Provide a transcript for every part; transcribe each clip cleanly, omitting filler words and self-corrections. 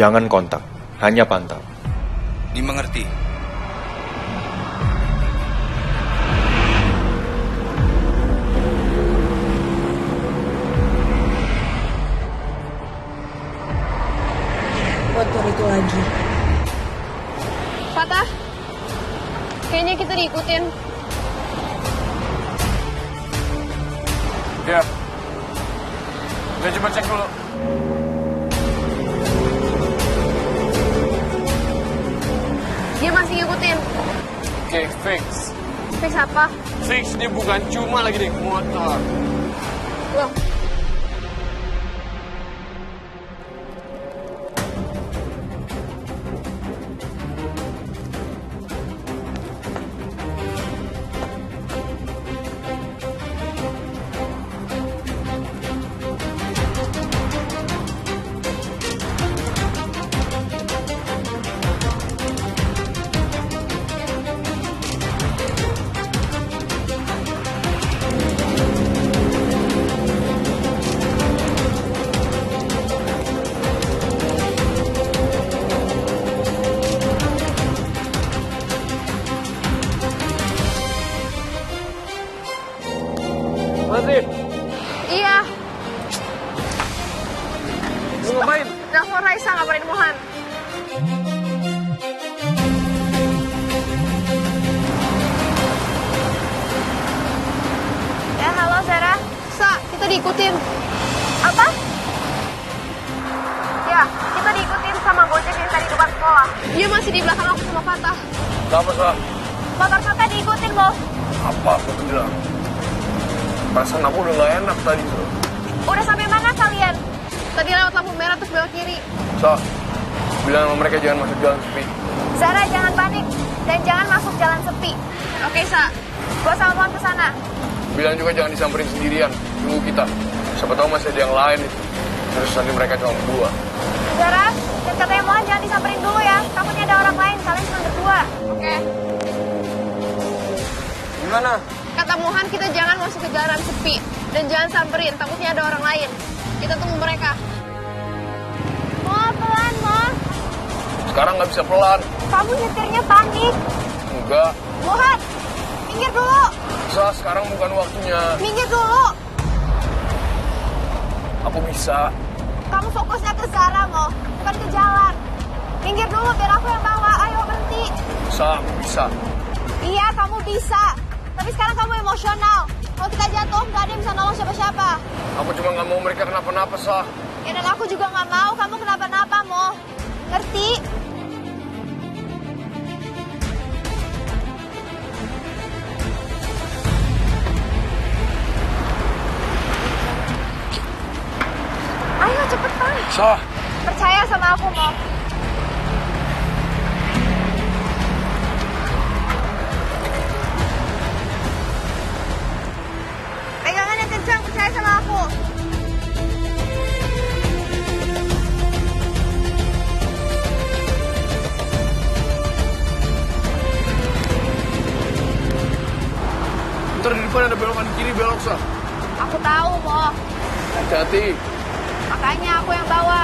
Jangan kontak, hanya pantau. Dimengerti. Motor itu lagi. Fatah, kayaknya kita diikutin. Ya. Udah coba cek dulu. Dia masih ngikutin. Oke, fix. Fix apa? Fix dia bukan cuma lagi naik motor. Loh, Masih. iya. Lu ngapain? Nelfon Raisa ngabarin Mohan. Ya, halo Sarah. Sa, kita diikutin. Apa? Ya, kita diikutin sama Gojek yang tadi depan sekolah. Dia masih di belakang aku sama Fatah. Kenapa, Sah? Motor Fatah diikutin, Bos. Apa aku bilang? Perasaan aku udah gak enak tadi tuh. Udah sampai mana kalian? Tadi lewat lampu merah terus belok kiri. Sah, bilang sama mereka jangan masuk jalan sepi. Sarah, jangan panik dan jangan masuk jalan sepi. Oke, Sa. Gua sama Mohan kesana. Bilang juga jangan disamperin sendirian. Tunggu kita. Siapa tahu masih ada yang lain itu. Terus nanti mereka cuma berdua. Sarah, dan katanya Mohan jangan disamperin dulu ya. Takutnya ada orang lain, kalian cuma berdua. Oke. Gimana? Kata Mohan kita jangan masuk ke jalan sepi. Dan jangan samperin, takutnya ada orang lain. Kita tunggu mereka. Mo, pelan, Mo. Sekarang nggak bisa pelan. Kamu nyetirnya panik. Enggak. Mohan, minggir dulu. Sah, sekarang bukan waktunya. Minggir dulu. Aku bisa. Kamu fokusnya ke Sarah, Mo. Bukan ke jalan. Minggir dulu biar aku yang bawa. Ayo, berhenti. Sah, aku bisa. Iya, kamu bisa. Tapi sekarang kamu emosional. Kalau kita jatuh, nggak ada yang bisa nolong siapa-siapa. Aku cuma nggak mau mereka kenapa-napa, Sah. Ya, dan aku juga nggak mau kamu kenapa-napa, Mo. Ngerti? Ayo, cepetan. Sah. Percaya sama aku, Mo. Pegangan yang kencang, percaya sama aku. Ntar di depan ada belokan kiri belok, Sah. Aku tahu, Mo. Hati-hati. Makanya aku yang bawa.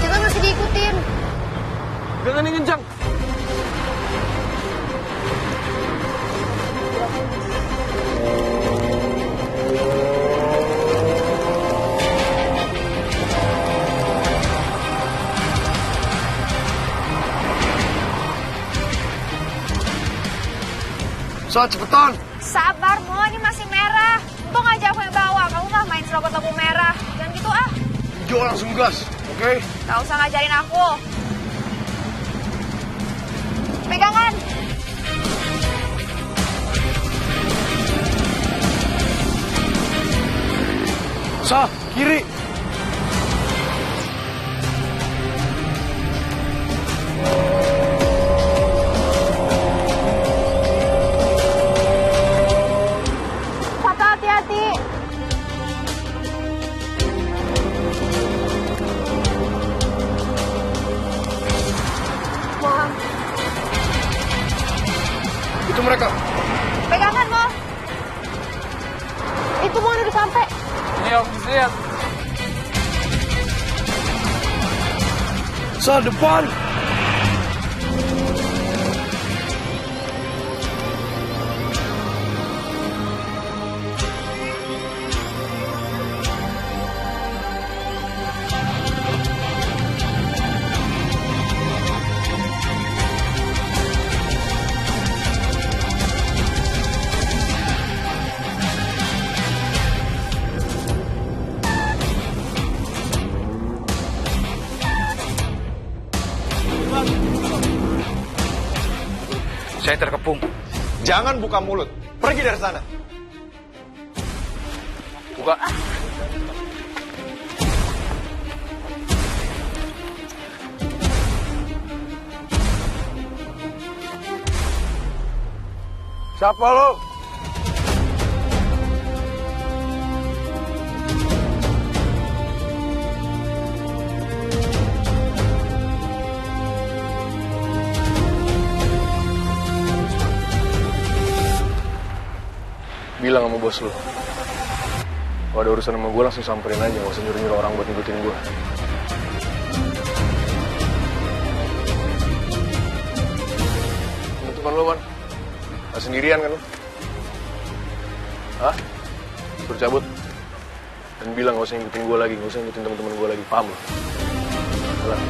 Kita masih diikutin. Jangan yang kencang. Sah, cepetan. Sabar, Mo. Ini masih merah. Untung aja aku yang bawa. Kamu mah main serobot lampu merah. Jangan gitu, ah. Hijau langsung gas, oke? Gak usah ngajarin aku. Pegangan. Sah, kiri. Fatah, hati-hati. Mohan, Itu mereka. pegangan, Mo. Itu Mon udah sampai. Iya, Om, lihat. Sa depan. Saya terkepung. Jangan buka mulut. Pergi dari sana. Buka. Siapa lo? Bilang sama bos lo. Kalau ada urusan sama gue langsung samperin aja, gak usah nyuruh-nyuruh orang buat ngikutin gue. Teman-teman lo, Man. Gak sendirian kan lo? Hah? Suruh cabut. Dan bilang gak usah ngikutin gue lagi, gak usah ngikutin teman-teman gue lagi. Paham lo? Jalan.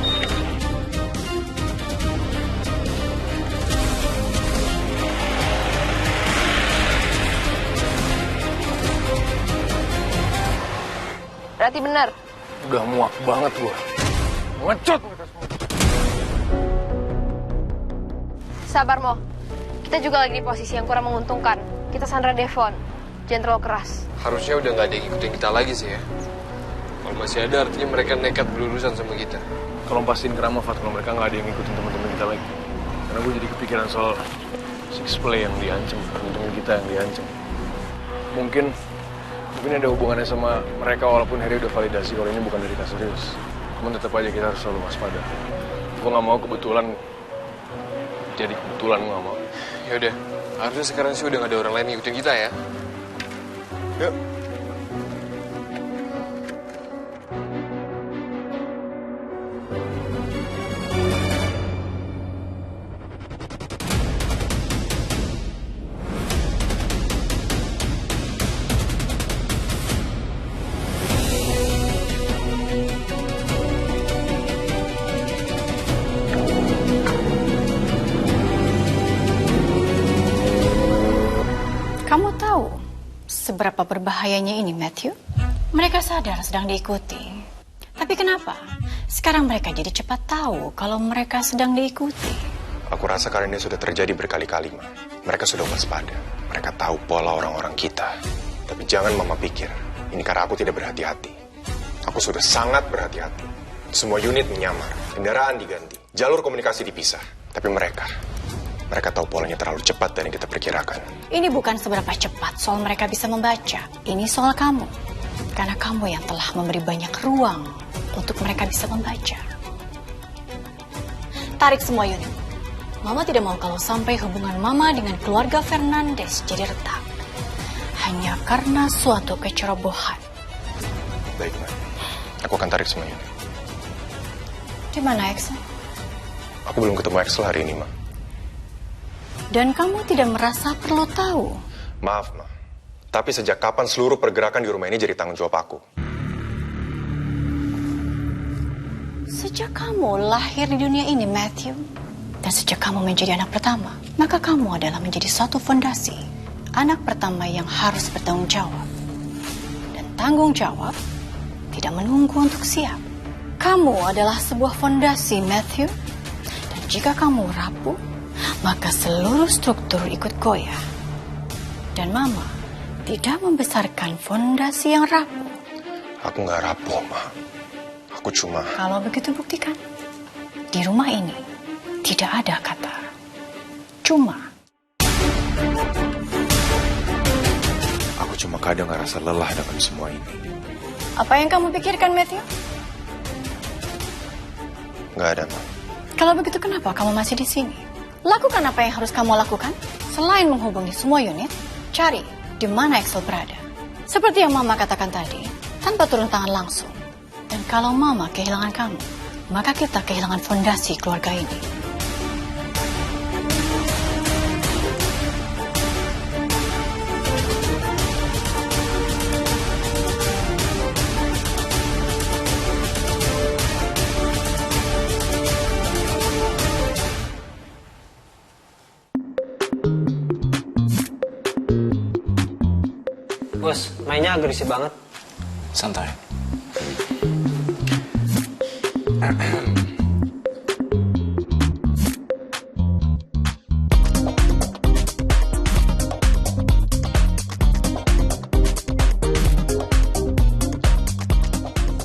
Berarti benar. Udah muak banget gue. Ngecut mereka semua. Sabar, Mo. Kita juga lagi di posisi yang kurang menguntungkan. Kita sandra Devon. Jangan terlalu keras. Harusnya udah nggak ada yang ngikutin kita lagi sih ya. Kalau masih ada artinya mereka nekat berurusan sama kita. Tolong pastiin ke Rama, Fat, kalau mereka nggak ada yang ngikutin teman-teman kita lagi. Karena gue jadi kepikiran soal Six Play yang diancam, teman-teman kita yang diancam. Mungkin ada hubungannya sama mereka walaupun Harry udah validasi kalau ini bukan dari kasus serius. Namun tetap aja kita harus selalu waspada. Gue nggak mau kebetulan jadi kebetulan, gue nggak mau. Ya udah, harusnya sekarang sih udah nggak ada orang lain ngikutin kita ya. Yuk. Kamu tahu seberapa berbahayanya ini, Matthew? Mereka sadar sedang diikuti. Tapi kenapa? Sekarang mereka jadi cepat tahu kalau mereka sedang diikuti. Aku rasa karena ini sudah terjadi berkali-kali, Ma. Mereka sudah waspada. Mereka tahu pola orang-orang kita. Tapi jangan Mama pikir, ini karena aku tidak berhati-hati. Aku sudah sangat berhati-hati. Semua unit menyamar, kendaraan diganti, jalur komunikasi dipisah. Tapi mereka tahu polanya terlalu cepat dari yang kita perkirakan. Ini bukan seberapa cepat soal mereka bisa membaca. Ini soal kamu. Karena kamu yang telah memberi banyak ruang untuk mereka bisa membaca. Tarik semua unit. Mama tidak mau kalau sampai hubungan Mama dengan keluarga Fernandes jadi retak. Hanya karena suatu kecerobohan. Baik, Ma. Aku akan tarik semua unit. Di mana Axel? Aku belum ketemu Axel hari ini, Ma. Dan kamu tidak merasa perlu tahu? Maaf, Ma. Tapi sejak kapan seluruh pergerakan di rumah ini jadi tanggung jawab aku? Sejak kamu lahir di dunia ini, Matthew, dan sejak kamu menjadi anak pertama, maka kamu adalah menjadi suatu fondasi. Anak pertama yang harus bertanggung jawab. Dan tanggung jawab tidak menunggu untuk siap. Kamu adalah sebuah fondasi, Matthew. Dan jika kamu rapuh, maka seluruh struktur ikut goyah. Dan Mama tidak membesarkan fondasi yang rapuh. Aku nggak rapuh, Ma. Aku cuma... Kalau begitu buktikan. Di rumah ini tidak ada kata cuma. Aku cuma kadang ngerasa lelah dengan semua ini. Apa yang kamu pikirkan, Matthew? Nggak ada, Ma. Kalau begitu kenapa kamu masih di sini? Lakukan apa yang harus kamu lakukan. Selain menghubungi semua unit, cari di mana Axel berada. Seperti yang Mama katakan tadi, tanpa turun tangan langsung. Dan kalau Mama kehilangan kamu, maka kita kehilangan fondasi keluarga ini. Bos, mainnya agresif banget. Santai.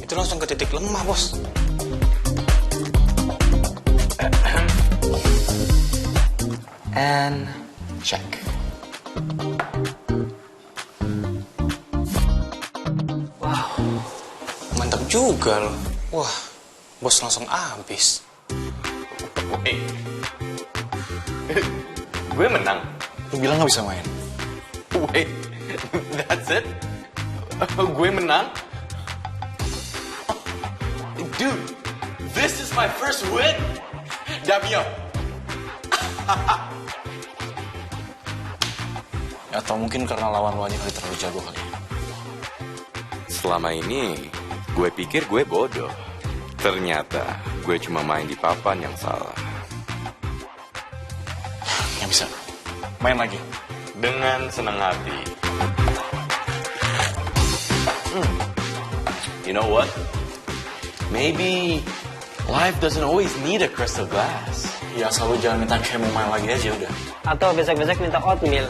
Itu langsung ke titik lemah, bos. And check. Mantap juga loh. Wah, bos langsung habis. Gue menang. Lu bilang gak bisa main. Wait, that's it? Gue menang? Dude, this is my first win. Damio. Atau mungkin karena lawan lu aja kali terlalu jago kali. Selama ini, gue pikir gue bodoh. Ternyata, gue cuma main di papan yang salah. Nggak bisa. Main lagi. Dengan senang hati. You know what? Maybe life doesn't always need a crystal glass. Ya asal lu jangan minta kayak mau main lagi aja udah. Atau besok-besok minta oatmeal.